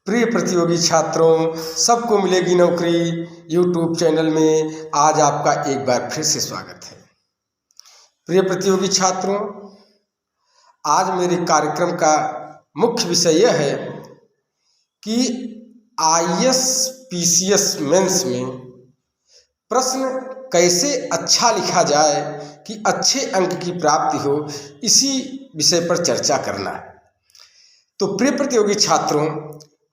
प्रिय प्रतियोगी छात्रों, सबको मिलेगी नौकरी यूट्यूब चैनल में आज आपका एक बार फिर से स्वागत है। प्रिय प्रतियोगी छात्रों, आज मेरे कार्यक्रम का मुख्य विषय यह है कि आईएएस पीसीएस मेंस में प्रश्न कैसे अच्छा लिखा जाए कि अच्छे अंक की प्राप्ति हो, इसी विषय पर चर्चा करना है। तो प्रिय प्रतियोगी छात्रों,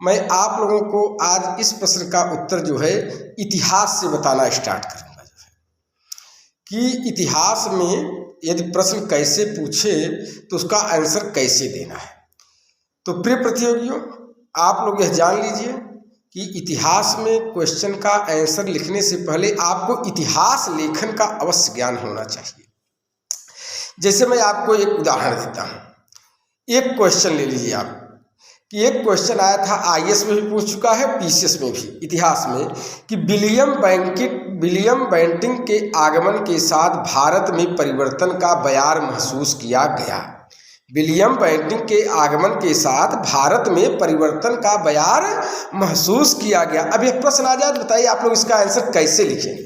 मैं आप लोगों को आज इस प्रश्न का उत्तर जो है इतिहास से बताना स्टार्ट करूंगा कि इतिहास में यदि प्रश्न कैसे पूछे तो उसका आंसर कैसे देना है। तो प्रिय प्रतियोगियों, आप लोग यह जान लीजिए कि इतिहास में क्वेश्चन का आंसर लिखने से पहले आपको इतिहास लेखन का अवश्य ज्ञान होना चाहिए। जैसे मैं आपको एक उदाहरण देता हूँ। एक क्वेश्चन ले लीजिए आप कि एक क्वेश्चन आया था, आईएएस में भी पूछ चुका है, पीसीएस में भी, इतिहास में, कि विलियम बेंटिंक के आगमन के साथ भारत में परिवर्तन का बयार महसूस किया गया। विलियम बेंटिंक के आगमन के साथ भारत में परिवर्तन का बयार महसूस किया गया। अब यह प्रश्न आ जाए तो बताइए आप लोग इसका आंसर कैसे लिखेंगे।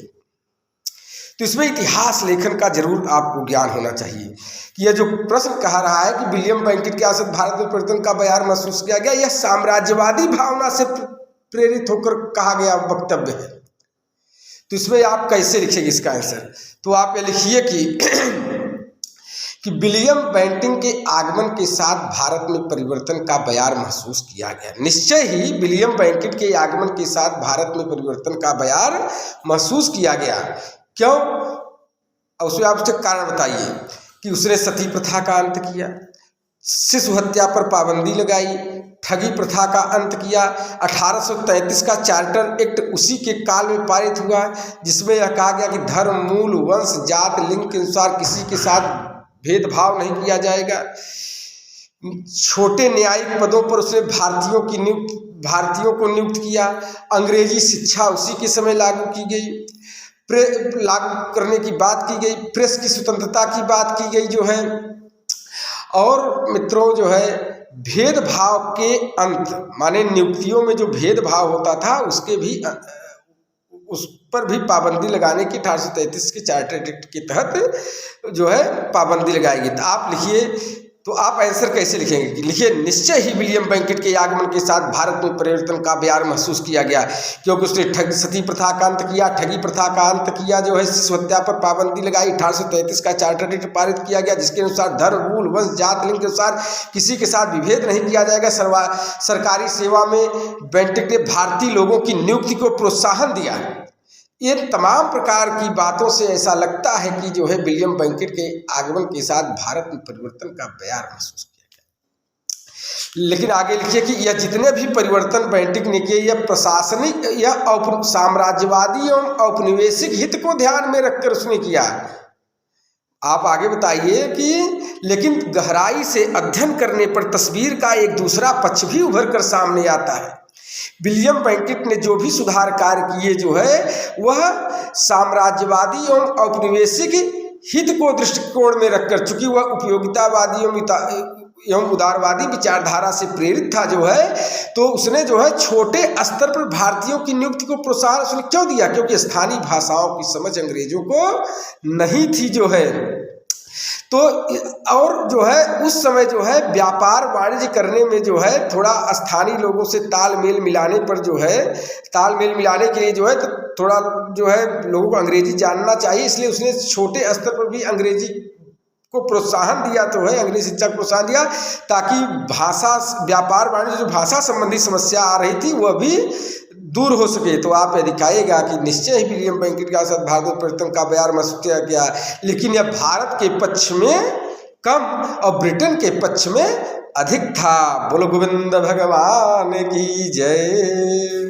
तो इसमें इतिहास लेखन का जरूर आपको ज्ञान होना चाहिए कि यह जो प्रश्न कहा रहा है कि विलियम बेंटिक के आगमन भारत में परिवर्तन का बयार महसूस किया गया, यह साम्राज्यवादी भावना से प्रेरित होकर कहा गया वक्तव्य है। तो इसमें आप कैसे लिखेंगे इसका आंसर? तो आप ये लिखिए कि विलियम बेंटिक के आगमन के साथ भारत में परिवर्तन का बयार महसूस किया गया। निश्चय ही विलियम बेंटिक के आगमन के साथ भारत में परिवर्तन का बयार महसूस किया गया। क्यों? और उसमें आप उसके कारण बताइए कि उसने सती प्रथा का अंत किया, शिशु हत्या पर पाबंदी लगाई, ठगी प्रथा का अंत किया। 1833 का चार्टर एक्ट उसी के काल में पारित हुआ, जिसमें यह कहा गया कि धर्म, मूल, वंश, जात, लिंग के अनुसार किसी के साथ भेदभाव नहीं किया जाएगा। छोटे न्यायिक पदों पर उसने भारतीयों को नियुक्त किया। अंग्रेजी शिक्षा उसी के समय लागू की गई, लागू करने की बात की गई। प्रेस की स्वतंत्रता की बात की गई जो है। और मित्रों जो है, भेदभाव के अंत, माने नियुक्तियों में जो भेदभाव होता था उसके भी उस पर भी पाबंदी लगाने की 1833 के चार्टर एक्ट के तहत जो है पाबंदी लगाएगी। तो आप लिखिए, तो आप आंसर कैसे लिखेंगे? लिखिए, निश्चय ही विलियम बेंटिक के आगमन के साथ भारत में परिवर्तन का बयार महसूस किया गया, क्योंकि उसने सती प्रथा का अंत किया, ठगी प्रथा का अंत किया, जो है शिशु हत्या पर पाबंदी लगाई। 1833 का चार्टर एक्ट पारित किया गया, जिसके अनुसार धर्म, मूल, वंश, जात, लिंग के अनुसार किसी के साथ विभेद नहीं किया जाएगा। सरकारी सेवा में बेंटिक ने भारतीय लोगों की नियुक्ति को प्रोत्साहन दिया। ये तमाम प्रकार की बातों से ऐसा लगता है कि जो है विलियम बेंटिक के आगमन के साथ भारत में परिवर्तन का बयार महसूस किया गया। लेकिन आगे लिखिए कि यह जितने भी परिवर्तन बेंटिक ने किए, यह प्रशासनिक या साम्राज्यवादी एवं औपनिवेशिक हित को ध्यान में रखकर उसने किया। आप आगे बताइए कि लेकिन गहराई से अध्ययन करने पर तस्वीर का एक दूसरा पक्ष भी उभर कर सामने आता है। विलियम बेंटिक ने जो भी सुधार कार्य किए जो है वह साम्राज्यवादी एवं औपनिवेशिक हित को दृष्टिकोण में रखकर, चूंकि वह उपयोगितावादी एवं उदारवादी विचारधारा से प्रेरित था जो है, तो उसने जो है छोटे स्तर पर भारतीयों की नियुक्ति को प्रोत्साहन उसने क्यों दिया? क्योंकि स्थानीय भाषाओं की समझ अंग्रेजों को नहीं थी जो है। तो और जो है उस समय जो है व्यापार वाणिज्य करने में जो है थोड़ा स्थानीय लोगों से तालमेल मिलाने पर जो है, तालमेल मिलाने के लिए जो है तो थोड़ा जो है लोगों को अंग्रेजी जानना चाहिए, इसलिए उसने छोटे स्तर पर भी अंग्रेजी को प्रोत्साहन दिया तो है, अंग्रेजी शिक्षा को प्रोत्साहन दिया, ताकि भाषा, व्यापार वाणिज्य जो भाषा संबंधी समस्या आ रही थी वह भी दूर हो सके। तो आप यह दिखाएगा कि निश्चय ही विलियम बेंटिक के साथ भारत में परिवर्तन का बयार महसूस किया गया, लेकिन यह भारत के पक्ष में कम और ब्रिटेन के पक्ष में अधिक था। बोलो गोविंद भगवान की जय।